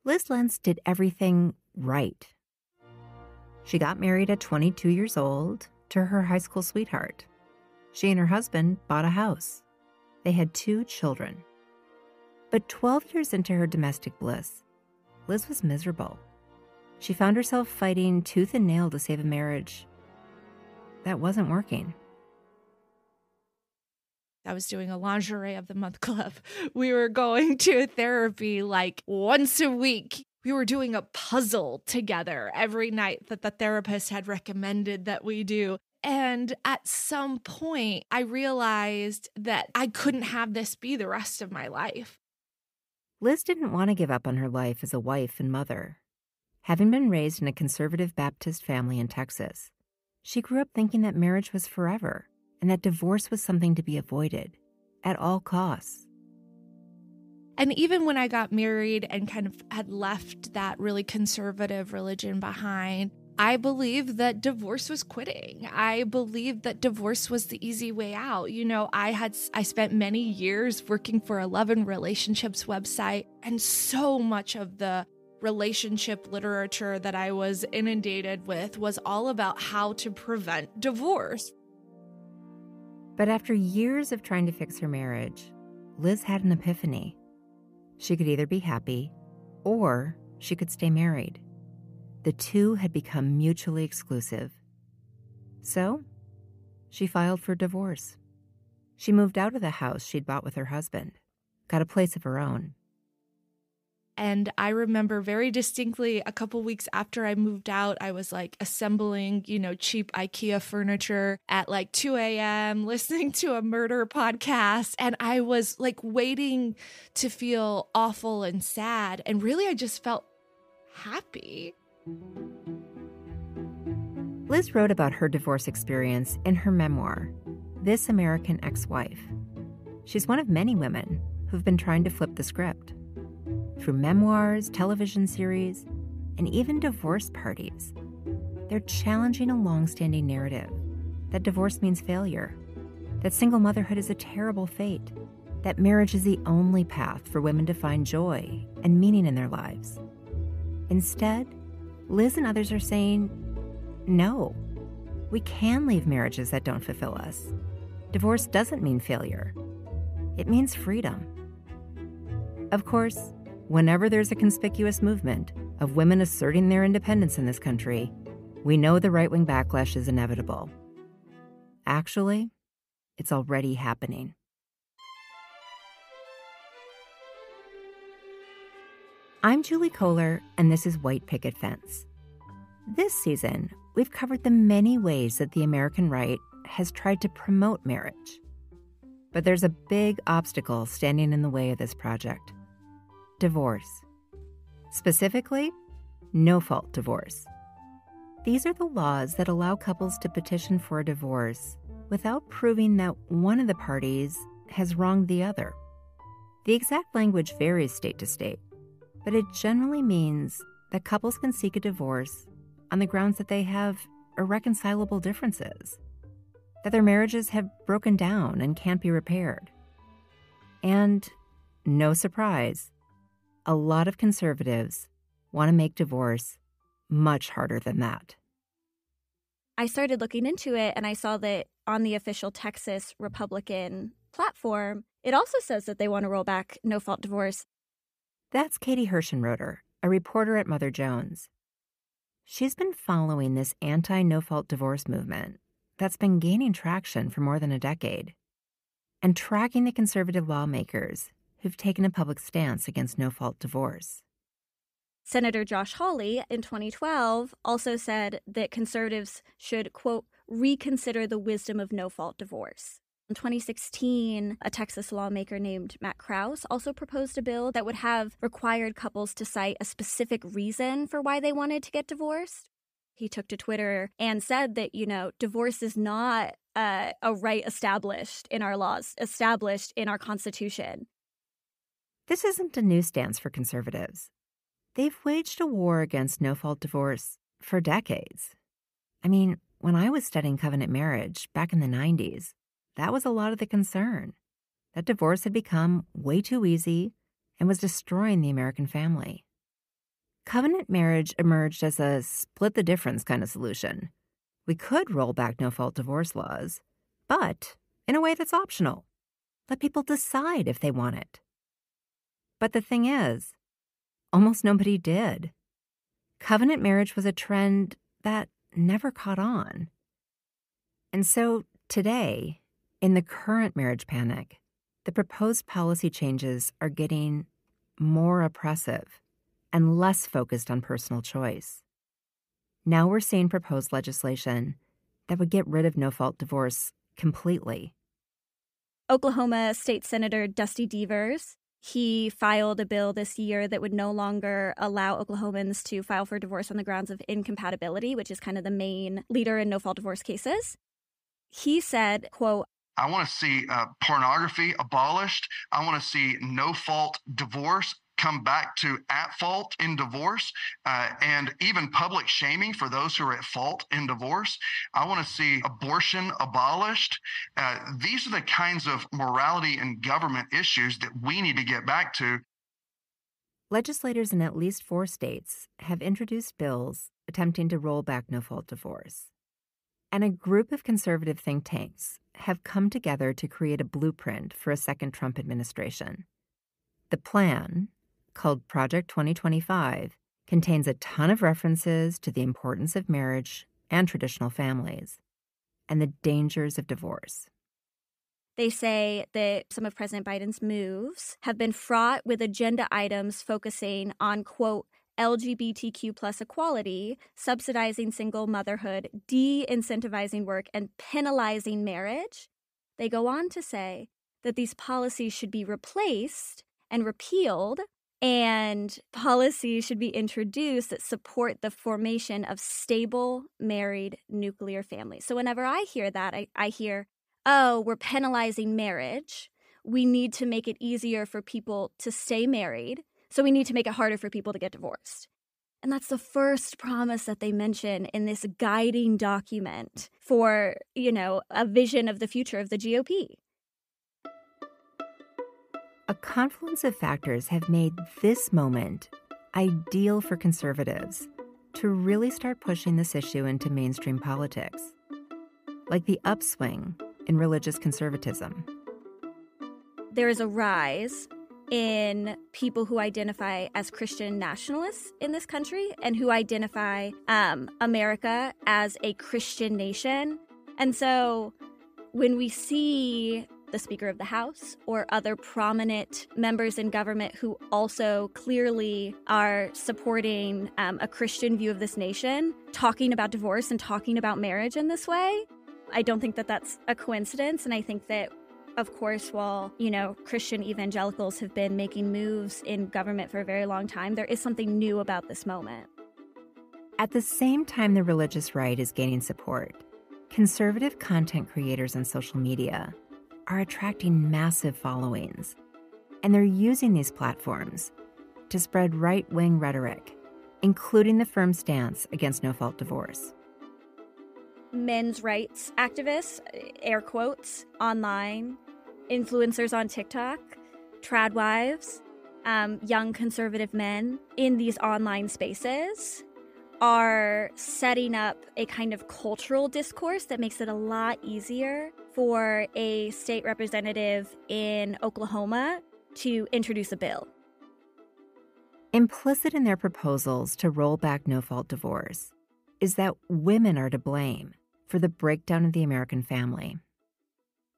Liz Lenz did everything right. She got married at 22 years old to her high school sweetheart. She and her husband bought a house. They had 2 children. But 12 years into her domestic bliss, Liz was miserable. She found herself fighting tooth and nail to save a marriage that wasn't working. I was doing a lingerie of the month club. We were going to therapy like once a week. We were doing a puzzle together every night that the therapist had recommended that we do. And at some point, I realized that I couldn't have this be the rest of my life. Liz didn't want to give up on her life as a wife and mother. Having been raised in a conservative Baptist family in Texas, she grew up thinking that marriage was forever and that divorce was something to be avoided at all costs. And even when I got married and kind of had left that really conservative religion behind, I believed that divorce was quitting. I believed that divorce was the easy way out. You know, I spent many years working for a love and relationships website, and so much of the relationship literature that I was inundated with was all about how to prevent divorce. But after years of trying to fix her marriage, Liz had an epiphany. She could either be happy or she could stay married. The two had become mutually exclusive. So, she filed for divorce. She moved out of the house she'd bought with her husband, got a place of her own. And I remember very distinctly a couple weeks after I moved out, I was like assembling, cheap IKEA furniture at like 2 a.m., listening to a murder podcast. And I was like waiting to feel awful and sad. And really, I just felt happy. Liz wrote about her divorce experience in her memoir, This American Ex-Wife. She's one of many women who've been trying to flip the script. Through memoirs, television series, and even divorce parties, they're challenging a long-standing narrative that divorce means failure, that single motherhood is a terrible fate, that marriage is the only path for women to find joy and meaning in their lives. Instead, Liz and others are saying, no, we can leave marriages that don't fulfill us. Divorce doesn't mean failure. It means freedom. Of course, whenever there's a conspicuous movement of women asserting their independence in this country, we know the right-wing backlash is inevitable. Actually, it's already happening. I'm Julie Kohler, and this is White Picket Fence. This season, we've covered the many ways that the American right has tried to promote marriage. But there's a big obstacle standing in the way of this project: divorce. Specifically, no-fault divorce. These are the laws that allow couples to petition for a divorce without proving that one of the parties has wronged the other. The exact language varies state to state, but it generally means that couples can seek a divorce on the grounds that they have irreconcilable differences, that their marriages have broken down and can't be repaired. And, no surprise, a lot of conservatives want to make divorce much harder than that. I started looking into it, and I saw that on the official Texas Republican platform, it also says that they want to roll back no-fault divorce. That's Katie Hershenroeder, a reporter at Mother Jones. She's been following this anti-no-fault divorce movement that's been gaining traction for more than a decade and tracking the conservative lawmakers who've taken a public stance against no-fault divorce. Senator Josh Hawley in 2012 also said that conservatives should, quote, reconsider the wisdom of no-fault divorce. In 2016, a Texas lawmaker named Matt Krause also proposed a bill that would have required couples to cite a specific reason for why they wanted to get divorced. He took to Twitter and said that, divorce is not a right established in our laws, established in our Constitution. This isn't a new stance for conservatives. They've waged a war against no-fault divorce for decades. I mean, when I was studying covenant marriage back in the 90s, that was a lot of the concern, that divorce had become way too easy and was destroying the American family. covenant marriage emerged as a split the difference kind of solution. We could roll back no-fault divorce laws, but in a way that's optional. Let people decide if they want it. But the thing is, almost nobody did. Covenant marriage was a trend that never caught on. And so today, in the current marriage panic, the proposed policy changes are getting more oppressive and less focused on personal choice. Now we're seeing proposed legislation that would get rid of no-fault divorce completely. Oklahoma State Senator Dusty Devers, he filed a bill this year that would no longer allow Oklahomans to file for divorce on the grounds of incompatibility, which is kind of the main leader in no-fault divorce cases. He said, quote, I want to see pornography abolished. I want to see no-fault divorce come back to at fault in divorce, and even public shaming for those who are at fault in divorce. I want to see abortion abolished. These are the kinds of morality and government issues that we need to get back to. Legislators in at least 4 states have introduced bills attempting to roll back no-fault divorce. And a group of conservative think tanks have come together to create a blueprint for a second Trump administration. The plan, called Project 2025, contains a ton of references to the importance of marriage and traditional families and the dangers of divorce. They say that some of President Biden's moves have been fraught with agenda items focusing on, quote, LGBTQ plus equality, subsidizing single motherhood, de-incentivizing work, and penalizing marriage. They go on to say that these policies should be replaced and repealed, and policies should be introduced that support the formation of stable, married, nuclear families. So whenever I hear that, I hear, oh, we're penalizing marriage. We need to make it easier for people to stay married. So we need to make it harder for people to get divorced. And that's the first promise that they mention in this guiding document for, a vision of the future of the GOP. A confluence of factors have made this moment ideal for conservatives to really start pushing this issue into mainstream politics, like the upswing in religious conservatism. There is a rise in people who identify as Christian nationalists in this country and who identify America as a Christian nation. And so when we see the Speaker of the House or other prominent members in government who also clearly are supporting a Christian view of this nation, talking about divorce and talking about marriage in this way, I don't think that that's a coincidence. And I think that, of course, while, Christian evangelicals have been making moves in government for a very long time, there is something new about this moment. At the same time the religious right is gaining support, conservative content creators on social media are attracting massive followings, and they're using these platforms to spread right-wing rhetoric, including the firm stance against no-fault divorce. Men's rights activists, air quotes, online, influencers on TikTok, trad wives, young conservative men in these online spaces are setting up a kind of cultural discourse that makes it a lot easier for a state representative in Oklahoma to introduce a bill. Implicit in their proposals to roll back no-fault divorce is that women are to blame for the breakdown of the American family.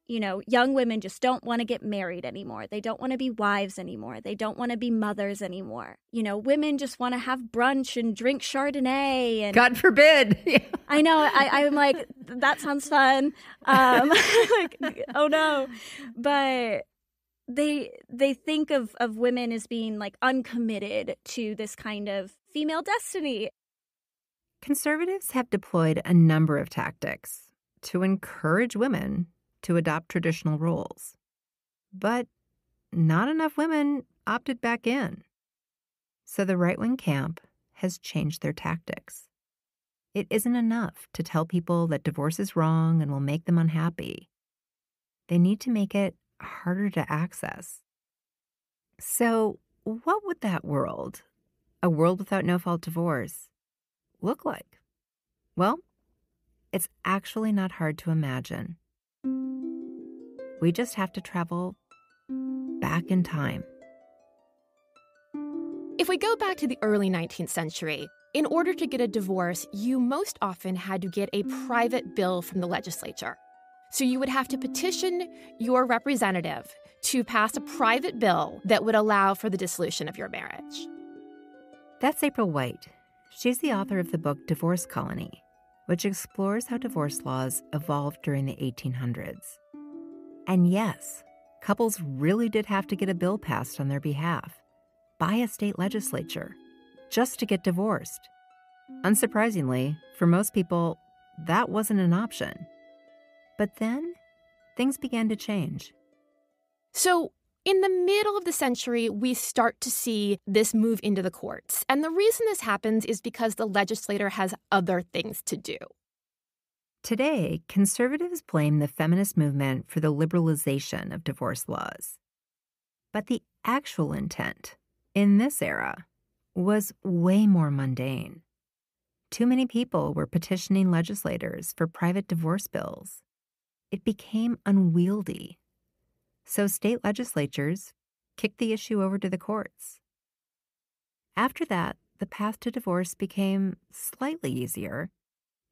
Young women just don't want to get married anymore. They don't want to be wives anymore. They don't want to be mothers anymore. Women just want to have brunch and drink Chardonnay. And God forbid. I know. I'm like, that sounds fun. Like, oh no. But they think of women as being like uncommitted to this kind of female destiny. Conservatives have deployed a number of tactics to encourage women to adopt traditional roles. But not enough women opted back in. So the right-wing camp has changed their tactics. It isn't enough to tell people that divorce is wrong and will make them unhappy. They need to make it harder to access. So what would that world a world without no-fault divorce look like? Well, it's actually not hard to imagine. We just have to travel back in time. If we go back to the early 19th century, in order to get a divorce, you most often had to get a private bill from the legislature. So you would have to petition your representative to pass a private bill that would allow for the dissolution of your marriage. That's April White. She's the author of the book Divorce Colony, which explores how divorce laws evolved during the 1800s. And yes, couples really did have to get a bill passed on their behalf by a state legislature just to get divorced. Unsurprisingly, for most people, that wasn't an option. But then, things began to change. So, in the middle of the century, we start to see this move into the courts. And the reason this happens is because the legislator has other things to do. Today, conservatives blame the feminist movement for the liberalization of divorce laws. But the actual intent in this era was way more mundane. Too many people were petitioning legislators for private divorce bills. It became unwieldy. So state legislatures kicked the issue over to the courts. After that, the path to divorce became slightly easier,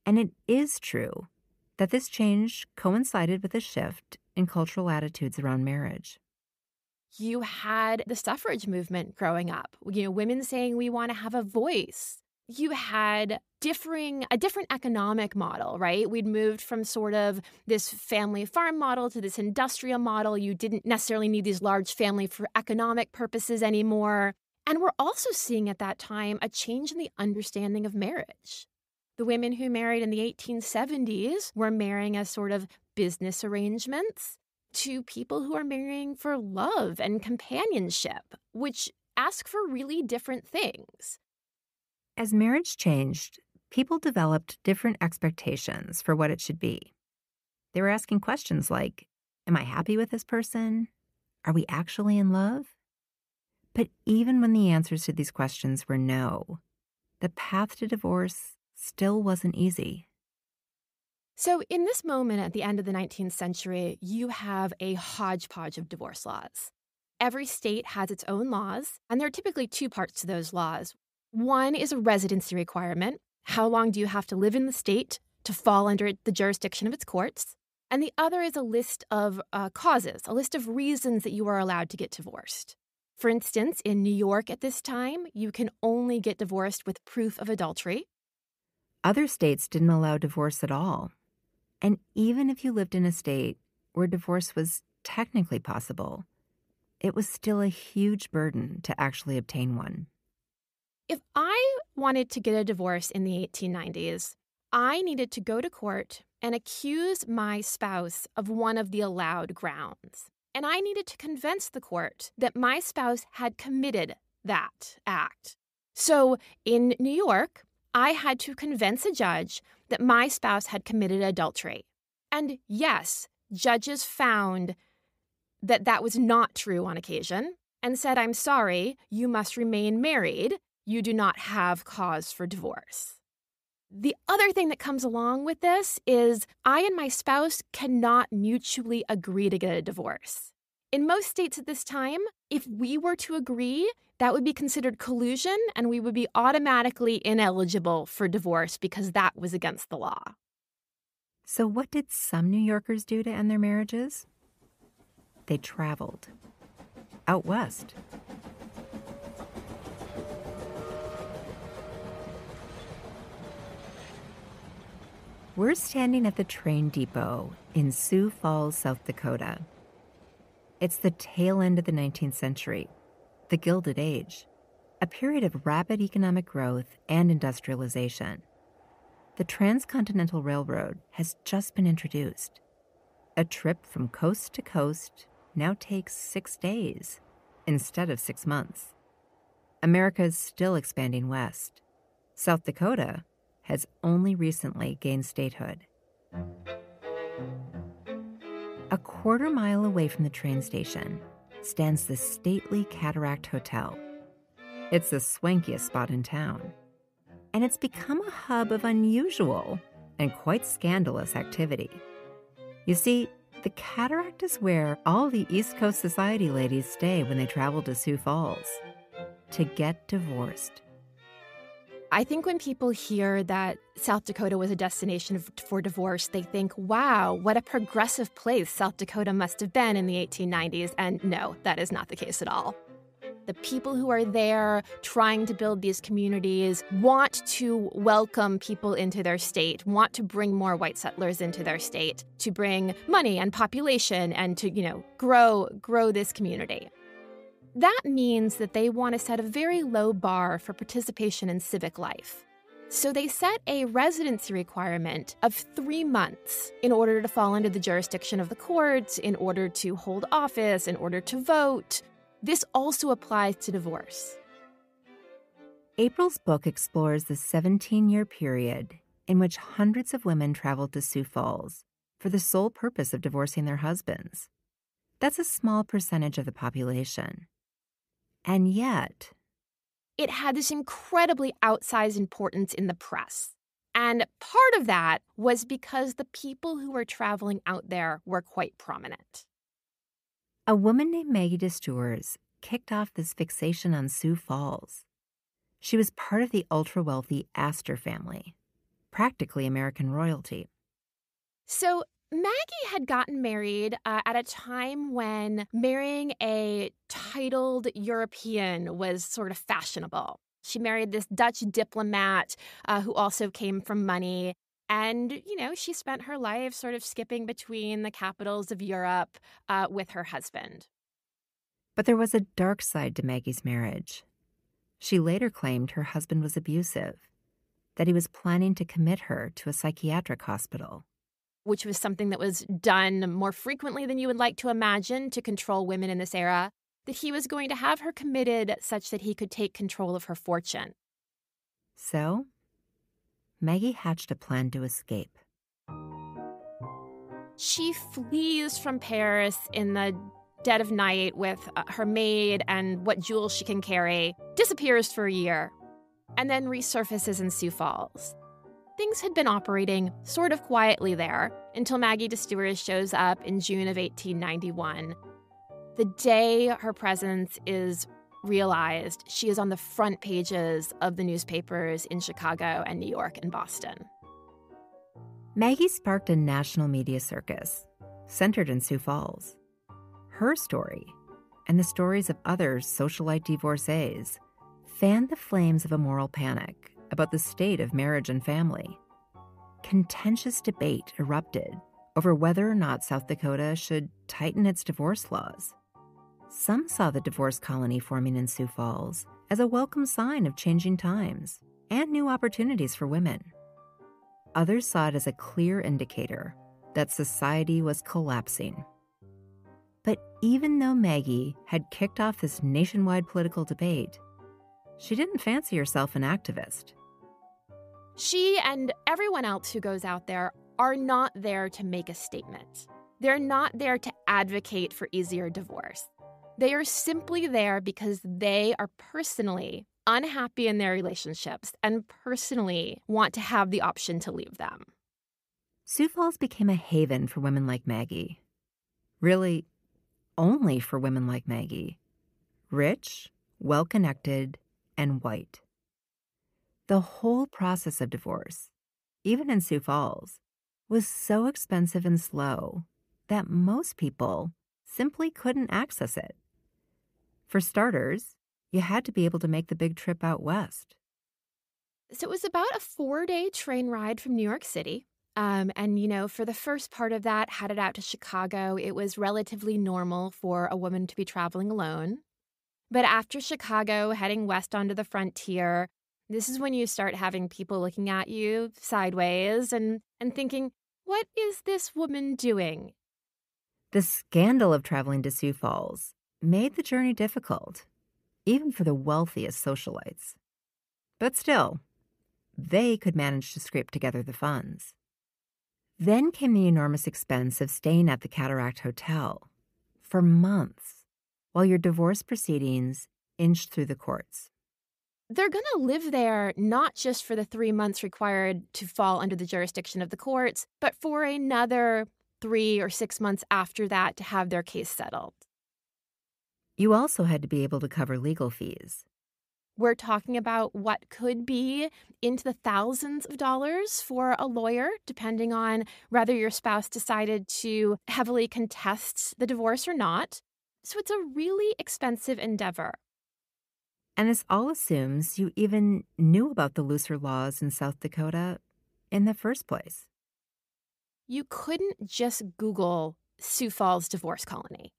and it is true that this change coincided with a shift in cultural attitudes around marriage. You had the suffrage movement growing up, women saying we want to have a voice. You had a different economic model, right? We'd moved from sort of this family farm model to this industrial model. You didn't necessarily need these large family for economic purposes anymore. And we're also seeing at that time a change in the understanding of marriage. The women who married in the 1870s were marrying as sort of business arrangements to people who are marrying for love and companionship, which ask for really different things. As marriage changed, people developed different expectations for what it should be. They were asking questions like, am I happy with this person? Are we actually in love? But even when the answers to these questions were no, the path to divorce still wasn't easy. So in this moment at the end of the 19th century, you have a hodgepodge of divorce laws. Every state has its own laws, and there are typically two parts to those laws. One is a residency requirement. How long do you have to live in the state to fall under the jurisdiction of its courts? And the other is a list of causes, a list of reasons that you are allowed to get divorced. For instance, in New York at this time, you can only get divorced with proof of adultery. Other states didn't allow divorce at all. And even if you lived in a state where divorce was technically possible, it was still a huge burden to actually obtain one. If I wanted to get a divorce in the 1890s, I needed to go to court and accuse my spouse of one of the allowed grounds. And I needed to convince the court that my spouse had committed that act. So in New York, I had to convince a judge that my spouse had committed adultery. And yes, judges found that that was not true on occasion and said, I'm sorry, you must remain married. You do not have cause for divorce. The other thing that comes along with this is I and my spouse cannot mutually agree to get a divorce. In most states at this time, if we were to agree, that would be considered collusion and we would be automatically ineligible for divorce because that was against the law. So what did some New Yorkers do to end their marriages? They traveled out west. We're standing at the train depot in Sioux Falls, South Dakota. It's the tail end of the 19th century, the Gilded Age, a period of rapid economic growth and industrialization. The Transcontinental Railroad has just been introduced. A trip from coast to coast now takes 6 days instead of 6 months. America is still expanding west. South Dakota has only recently gained statehood. A quarter-mile away from the train station stands the stately Cataract Hotel. It's the swankiest spot in town. And it's become a hub of unusual and quite scandalous activity. You see, the Cataract is where all the East Coast society ladies stay when they travel to Sioux Falls to get divorced. I think when people hear that South Dakota was a destination for divorce, they think, wow, what a progressive place South Dakota must have been in the 1890s. And no, that is not the case at all. The people who are there trying to build these communities want to welcome people into their state, want to bring more white settlers into their state, to bring money and population and to, grow this community. That means that they want to set a very low bar for participation in civic life. So they set a residency requirement of 3 months in order to fall under the jurisdiction of the courts, in order to hold office, in order to vote. This also applies to divorce. April's book explores the 17-year period in which hundreds of women traveled to Sioux Falls for the sole purpose of divorcing their husbands. That's a small percentage of the population. And yet, it had this incredibly outsized importance in the press. And part of that was because the people who were traveling out there were quite prominent. a woman named Maggie DeStures kicked off this fixation on Sioux Falls. She was part of the ultra-wealthy Astor family, practically American royalty. So Maggie had gotten married at a time when marrying a titled European was sort of fashionable. She married this Dutch diplomat who also came from money. And, she spent her life sort of skipping between the capitals of Europe with her husband. But there was a dark side to Maggie's marriage. She later claimed her husband was abusive, that he was planning to commit her to a psychiatric hospital. Which was something that was done more frequently than you would like to imagine to control women in this era, that he was going to have her committed such that he could take control of her fortune. So, Maggie hatched a plan to escape. She flees from Paris in the dead of night with her maid and what jewels she can carry, disappears for a year, and then resurfaces in Sioux Falls. Things had been operating sort of quietly there until Maggie DeStures shows up in June of 1891. The day her presence is realized, she is on the front pages of the newspapers in Chicago and New York and Boston. Maggie sparked a national media circus centered in Sioux Falls. Her story, and the stories of other socialite divorcees, fanned the flames of a moral panic about the state of marriage and family. Contentious debate erupted over whether or not South Dakota should tighten its divorce laws. Some saw the divorce colony forming in Sioux Falls as a welcome sign of changing times and new opportunities for women. Others saw it as a clear indicator that society was collapsing. But even though Maggie had kicked off this nationwide political debate, she didn't fancy herself an activist. She and everyone else who goes out there are not there to make a statement. They're not there to advocate for easier divorce. They are simply there because they are personally unhappy in their relationships and personally want to have the option to leave them. Sioux Falls became a haven for women like Maggie. Really, only for women like Maggie. Rich, well-connected, and white. The whole process of divorce, even in Sioux Falls, was so expensive and slow that most people simply couldn't access it. For starters, you had to be able to make the big trip out west. So it was about a 4-day train ride from New York City. For the first part of that, headed out to Chicago, it was relatively normal for a woman to be traveling alone. But after Chicago, heading west onto the frontier, this is when you start having people looking at you sideways and thinking, what is this woman doing? The scandal of traveling to Sioux Falls made the journey difficult, even for the wealthiest socialites. But still, they could manage to scrape together the funds. Then came the enormous expense of staying at the Cataract Hotel for months while your divorce proceedings inched through the courts. they're going to live there not just for the 3 months required to fall under the jurisdiction of the courts, but for another 3 or 6 months after that to have their case settled. You also had to be able to cover legal fees. We're talking about what could be into the thousands of dollars for a lawyer, depending on whether your spouse decided to heavily contest the divorce or not. So it's a really expensive endeavor. And this all assumes you even knew about the looser laws in South Dakota in the first place. You couldn't just Google Sioux Falls divorce colony.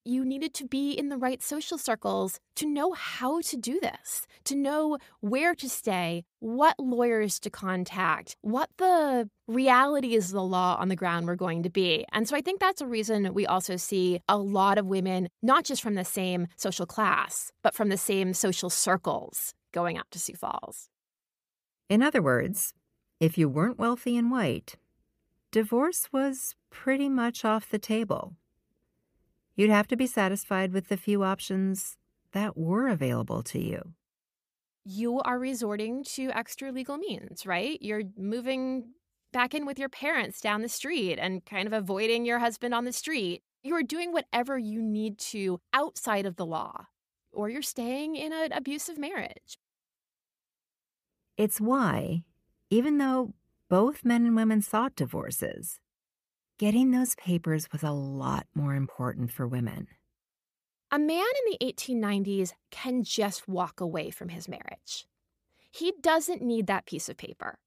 You needed to be in the right social circles to know how to do this, to know where to stay, what lawyers to contact, what the realities of the law on the ground were going to be. And so I think that's a reason we also see a lot of women, not just from the same social class, but from the same social circles going out to Sioux Falls. In other words, if you weren't wealthy and white, divorce was pretty much off the table. You'd have to be satisfied with the few options that were available to you. You are resorting to extra legal means, right? You're moving back in with your parents down the street and kind of avoiding your husband on the street. You're doing whatever you need to outside of the law, or you're staying in an abusive marriage. It's why, even though both men and women sought divorces, getting those papers was a lot more important for women. A man in the 1890s can just walk away from his marriage. He doesn't need that piece of paper.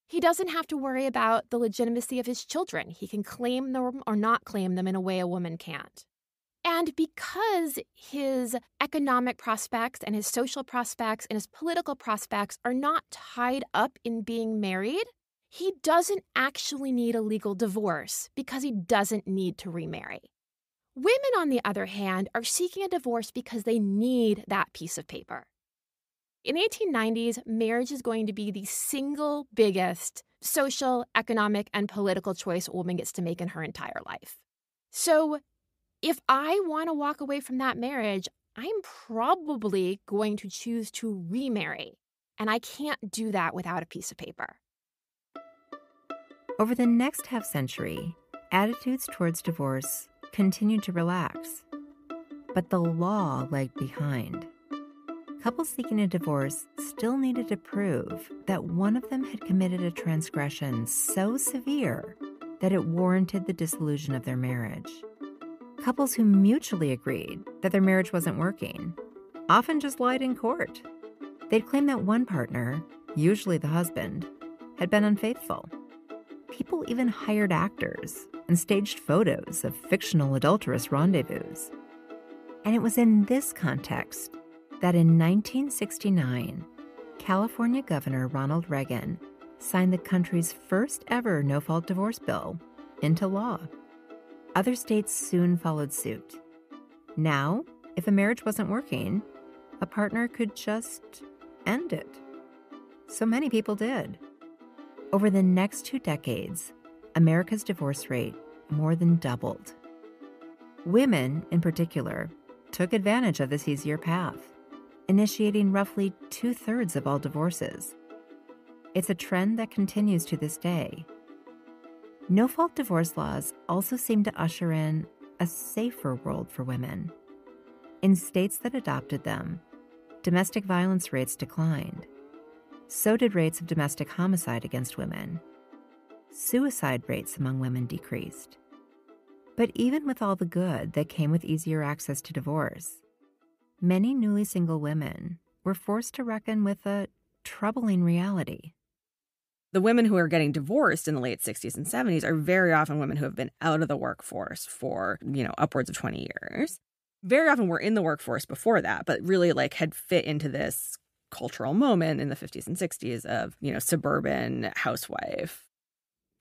He doesn't have to worry about the legitimacy of his children. He can claim them or not claim them in a way a woman can't. And because his economic prospects and his social prospects and his political prospects are not tied up in being married, he doesn't actually need a legal divorce because he doesn't need to remarry. Women, on the other hand, are seeking a divorce because they need that piece of paper. In the 1890s, marriage is going to be the single biggest social, economic, and political choice a woman gets to make in her entire life. So if I want to walk away from that marriage, I'm probably going to choose to remarry. And I can't do that without a piece of paper. Over the next half-century, attitudes towards divorce continued to relax, but the law lagged behind. Couples seeking a divorce still needed to prove that one of them had committed a transgression so severe that it warranted the dissolution of their marriage. Couples who mutually agreed that their marriage wasn't working often just lied in court. They'd claim that one partner, usually the husband, had been unfaithful. People even hired actors and staged photos of fictional adulterous rendezvous. And it was in this context that in 1969, California Governor Ronald Reagan signed the country's first ever no-fault divorce bill into law. Other states soon followed suit. Now, if a marriage wasn't working, a partner could just end it. So many people did. Over the next 2 decades, America's divorce rate more than doubled. Women, in particular, took advantage of this easier path, initiating roughly 2/3 of all divorces. It's a trend that continues to this day. No-fault divorce laws also seem to usher in a safer world for women. In states that adopted them, domestic violence rates declined. So did rates of domestic homicide against women. Suicide rates among women decreased. But even with all the good that came with easier access to divorce, many newly single women were forced to reckon with a troubling reality. The women who are getting divorced in the late 60s and 70s are very often women who have been out of the workforce for, upwards of 20 years. Very often were in the workforce before that, but really had fit into this cultural moment in the 50s and 60s of, suburban housewife.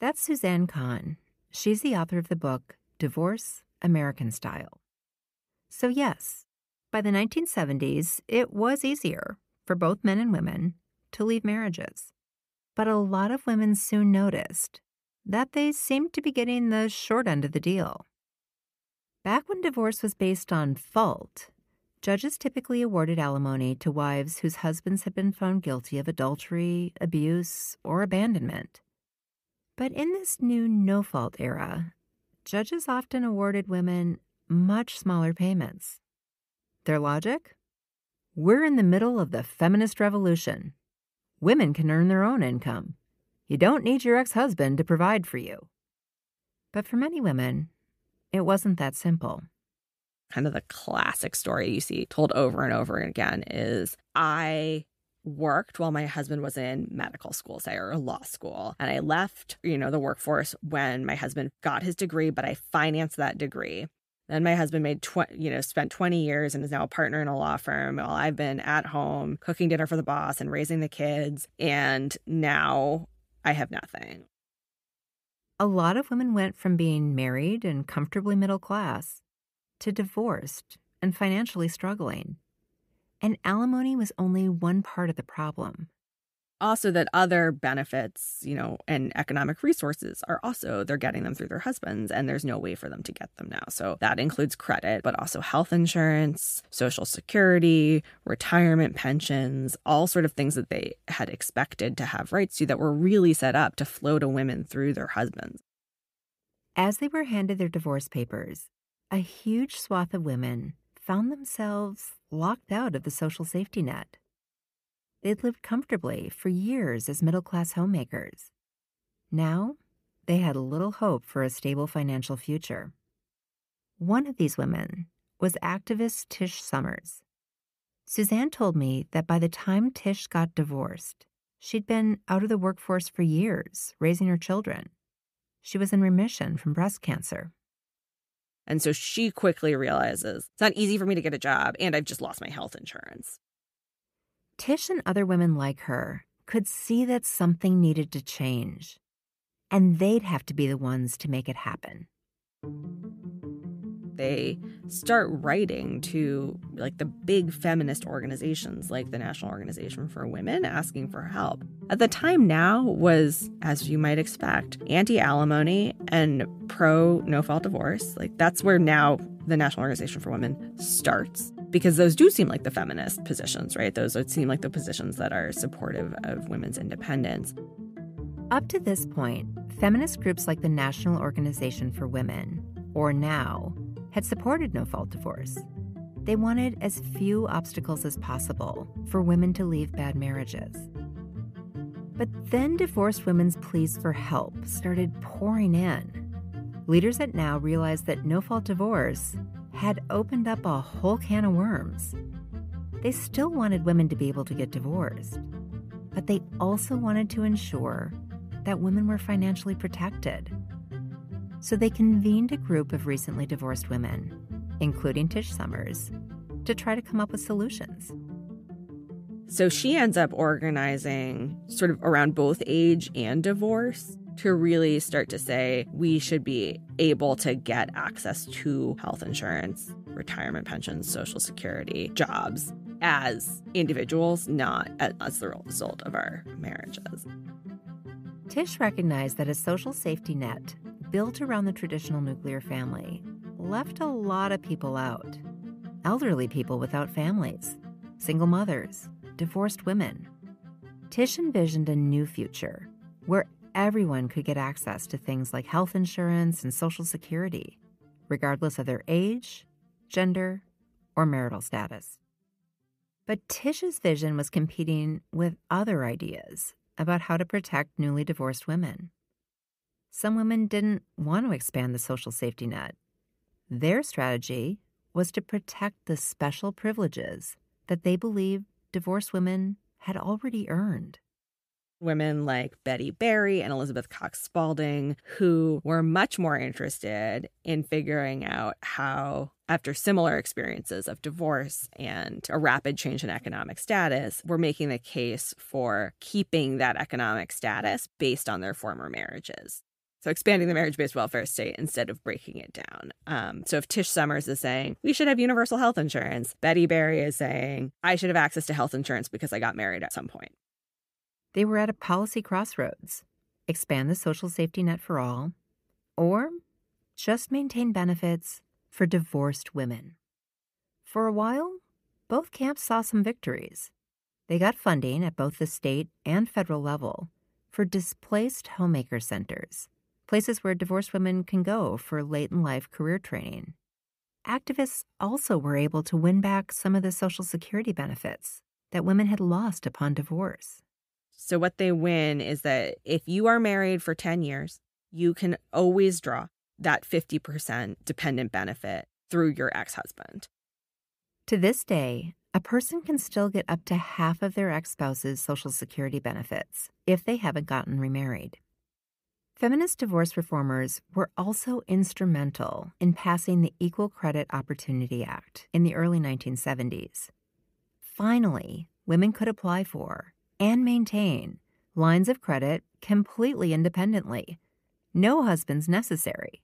That's Suzanne Kahn. She's the author of the book, Divorce, American Style. So yes, by the 1970s, it was easier for both men and women to leave marriages. But a lot of women soon noticed that they seemed to be getting the short end of the deal. Back when divorce was based on fault, Judges typically awarded alimony to wives whose husbands had been found guilty of adultery, abuse, or abandonment. But in this new no-fault era, judges often awarded women much smaller payments. Their logic? We're in the middle of the feminist revolution. Women can earn their own income. You don't need your ex-husband to provide for you. But for many women, it wasn't that simple. Kind of the classic story you see told over and over again is I worked while my husband was in medical school, say, or law school. And I left, the workforce when my husband got his degree, but I financed that degree. Then my husband spent 20 years and is now a partner in a law firm while I've been at home cooking dinner for the boss and raising the kids. And now I have nothing. A lot of women went from being married and comfortably middle class to divorced and financially struggling. And alimony was only one part of the problem. Also that other benefits, and economic resources are they're getting them through their husbands, and there's no way for them to get them now. So that includes credit, but also health insurance, Social Security, retirement pensions, all sort of things that they had expected to have rights to that were really set up to flow to women through their husbands. As they were handed their divorce papers, a huge swath of women found themselves locked out of the social safety net. They'd lived comfortably for years as middle-class homemakers. Now, they had little hope for a stable financial future. One of these women was activist Tish Summers. Suzanne told me that by the time Tish got divorced, she'd been out of the workforce for years, raising her children. She was in remission from breast cancer. And so she quickly realizes it's not easy for me to get a job, and I've just lost my health insurance. Tish and other women like her could see that something needed to change, and they'd have to be the ones to make it happen. They start writing to the big feminist organizations like the National Organization for Women asking for help. At the time now was, as you might expect, anti-alimony and pro-no-fault divorce. That's where now the National Organization for Women starts, because those do seem like the feminist positions, right? Those would seem like the positions that are supportive of women's independence. Up to this point, feminist groups like the National Organization for Women, or NOW, had supported no-fault divorce. They wanted as few obstacles as possible for women to leave bad marriages. But then divorced women's pleas for help started pouring in. Leaders at NOW realized that no-fault divorce had opened up a whole can of worms. They still wanted women to be able to get divorced, but they also wanted to ensure that women were financially protected. So they convened a group of recently divorced women, including Tish Summers, to try to come up with solutions. So she ends up organizing sort of around both age and divorce to really start to say we should be able to get access to health insurance, retirement pensions, Social Security, jobs as individuals, not as the result of our marriages. Tish recognized that a social safety net built around the traditional nuclear family left a lot of people out. Elderly people without families, single mothers, divorced women. Tish envisioned a new future where everyone could get access to things like health insurance and Social Security, regardless of their age, gender, or marital status. But Tish's vision was competing with other ideas about how to protect newly divorced women. Some women didn't want to expand the social safety net. Their strategy was to protect the special privileges that they believed divorced women had already earned. Women like Betty Barry and Elizabeth Cox Spalding, who were much more interested in figuring out how, after similar experiences of divorce and a rapid change in economic status, were making the case for keeping that economic status based on their former marriages. So expanding the marriage-based welfare state instead of breaking it down. So if Tish Summers is saying, we should have universal health insurance, Betty Barry is saying, I should have access to health insurance because I got married at some point. They were at a policy crossroads: expand the social safety net for all, or just maintain benefits for divorced women. For a while, both camps saw some victories. They got funding at both the state and federal level for displaced homemaker centers, places where divorced women can go for late-in-life career training. Activists also were able to win back some of the Social Security benefits that women had lost upon divorce. So what they win is that if you are married for 10 years, you can always draw that 50% dependent benefit through your ex-husband. To this day, a person can still get up to half of their ex-spouse's Social Security benefits if they haven't gotten remarried. Feminist divorce reformers were also instrumental in passing the Equal Credit Opportunity Act in the early 1970s. Finally, women could apply for and maintain lines of credit completely independently. No husbands necessary.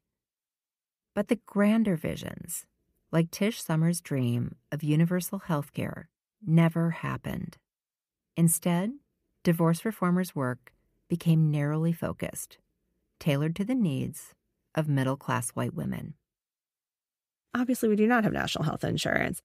But the grander visions, like Tish Summers' dream of universal health care, never happened. Instead, divorce reformers' work became narrowly focused, tailored to the needs of middle-class white women. Obviously, we do not have national health insurance.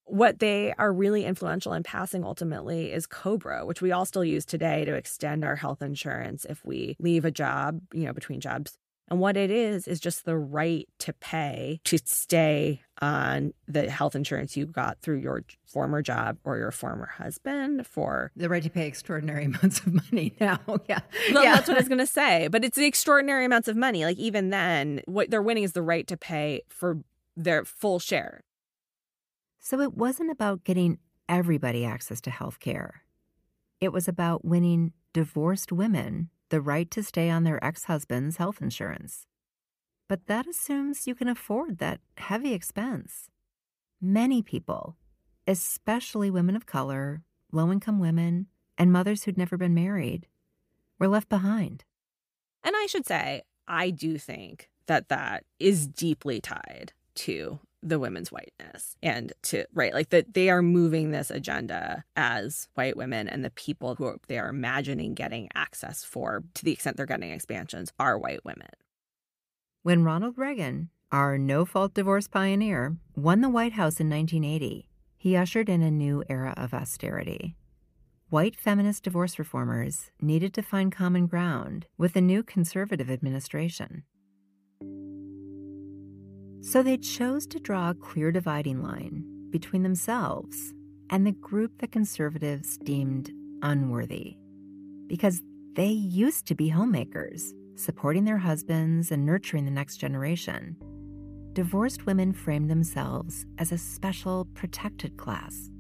What they are really influential in passing ultimately is COBRA, which we all still use today to extend our health insurance if we leave a job, between jobs. And what it is just the right to pay to stay on the health insurance you got through your former job or your former husband for... The right to pay extraordinary amounts of money now. Yeah. Well, that's what I was going to say. But it's the extraordinary amounts of money. Like, even then, what they're winning is the right to pay for their full share. So it wasn't about getting everybody access to health care. It was about winning divorced women the right to stay on their ex-husband's health insurance. But that assumes you can afford that heavy expense. Many people, especially women of color, low-income women, and mothers who'd never been married, were left behind. And I should say, I do think that is deeply tied to the women's whiteness and to, right, like that they are moving this agenda as white women, and the people who they are imagining getting access for, to the extent they're getting expansions, are white women. When Ronald Reagan, our no-fault divorce pioneer, won the White House in 1980, he ushered in a new era of austerity. White feminist divorce reformers needed to find common ground with the new conservative administration. So they chose to draw a clear dividing line between themselves and the group that conservatives deemed unworthy. Because they used to be homemakers, supporting their husbands and nurturing the next generation. Divorced women framed themselves as a special protected class.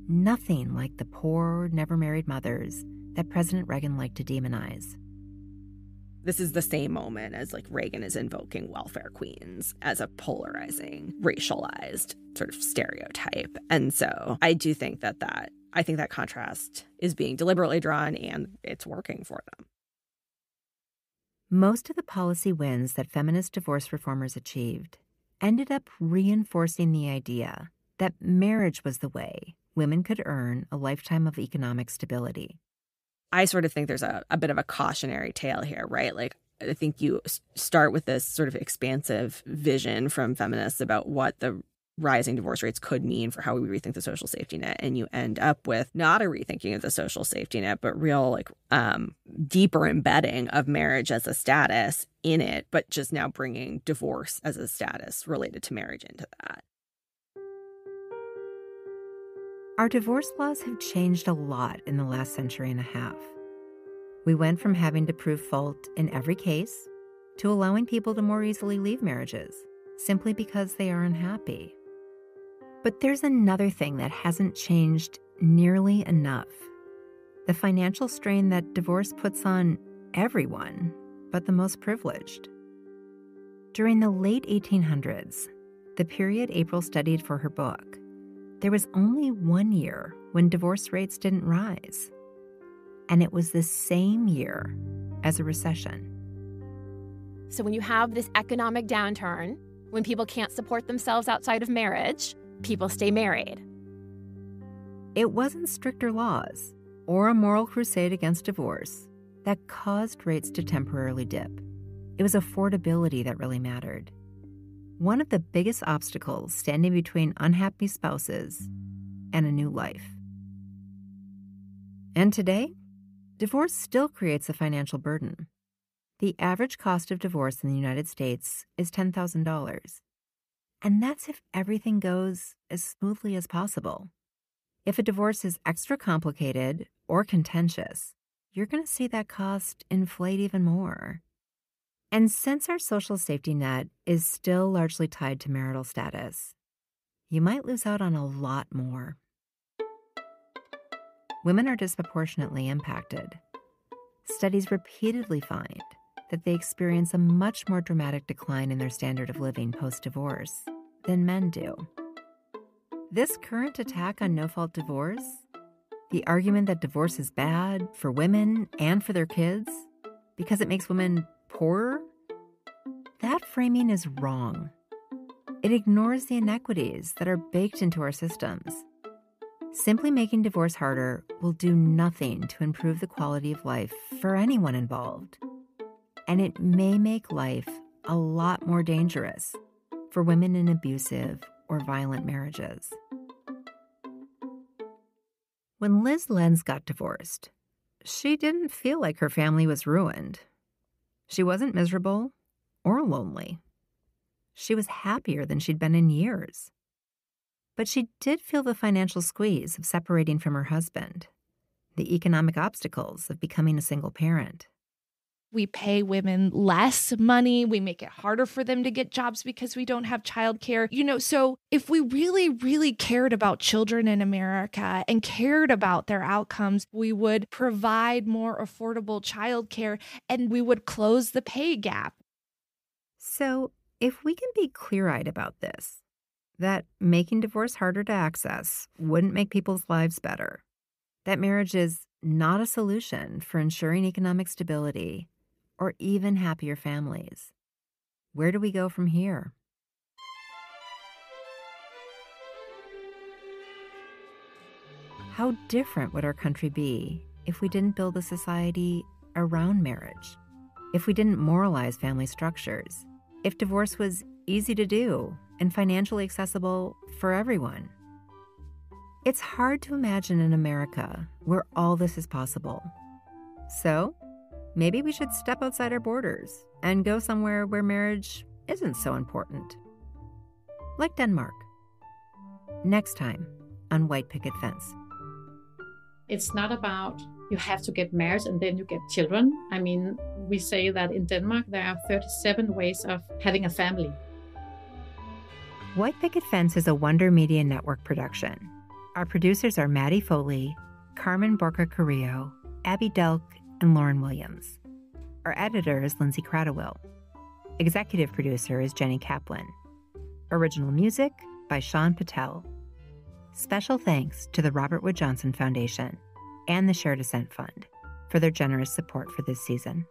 Nothing like the poor, never-married mothers that President Reagan liked to demonize. This is the same moment as Reagan is invoking welfare queens as a polarizing, racialized sort of stereotype. And so I do think that contrast is being deliberately drawn, and it's working for them. Most of the policy wins that feminist divorce reformers achieved ended up reinforcing the idea that marriage was the way women could earn a lifetime of economic stability. I sort of think there's a bit of a cautionary tale here, right? I think you start with this sort of expansive vision from feminists about what the rising divorce rates could mean for how we rethink the social safety net. And you end up with not a rethinking of the social safety net, but real deeper embedding of marriage as a status in it, but just now bringing divorce as a status related to marriage into that. Our divorce laws have changed a lot in the last century and a half. We went from having to prove fault in every case to allowing people to more easily leave marriages simply because they are unhappy. But there's another thing that hasn't changed nearly enough: the financial strain that divorce puts on everyone but the most privileged. During the late 1800s, the period April studied for her book, there was only 1 year when divorce rates didn't rise. And it was the same year as a recession. So when you have this economic downturn, when people can't support themselves outside of marriage, people stay married. It wasn't stricter laws or a moral crusade against divorce that caused rates to temporarily dip. It was affordability that really mattered. One of the biggest obstacles standing between unhappy spouses and a new life. And today, divorce still creates a financial burden. The average cost of divorce in the United States is $10,000. And that's if everything goes as smoothly as possible. If a divorce is extra complicated or contentious, you're going to see that cost inflate even more. And since our social safety net is still largely tied to marital status, you might lose out on a lot more. Women are disproportionately impacted. Studies repeatedly find that they experience a much more dramatic decline in their standard of living post-divorce than men do. This current attack on no-fault divorce, the argument that divorce is bad for women and for their kids because it makes women poorer, that framing is wrong. It ignores the inequities that are baked into our systems. Simply making divorce harder will do nothing to improve the quality of life for anyone involved. And it may make life a lot more dangerous for women in abusive or violent marriages. When Liz Lenz got divorced, she didn't feel like her family was ruined. She wasn't miserable or lonely. She was happier than she'd been in years. But she did feel the financial squeeze of separating from her husband, the economic obstacles of becoming a single parent. We pay women less money. We make it harder for them to get jobs because we don't have childcare. So if we really, really cared about children in America and cared about their outcomes, we would provide more affordable childcare and we would close the pay gap. So if we can be clear-eyed about this, that making divorce harder to access wouldn't make people's lives better, that marriage is not a solution for ensuring economic stability or even happier families, where do we go from here? How different would our country be if we didn't build a society around marriage, if we didn't moralize family structures, if divorce was easy to do and financially accessible for everyone? It's hard to imagine an America where all this is possible. So, maybe we should step outside our borders and go somewhere where marriage isn't so important. Like Denmark. Next time on White Picket Fence. It's not about you have to get married and then you get children. I mean, we say that in Denmark there are 37 ways of having a family. White Picket Fence is a Wonder Media Network production. Our producers are Maddie Foley, Carmen Borca Carrillo, Abby Delk, and Lauren Williams. Our editor is Lindsay Cradwell. Executive producer is Jenny Kaplan. Original music by Sean Patel. Special thanks to the Robert Wood Johnson Foundation and the Shared Ascent Fund for their generous support for this season.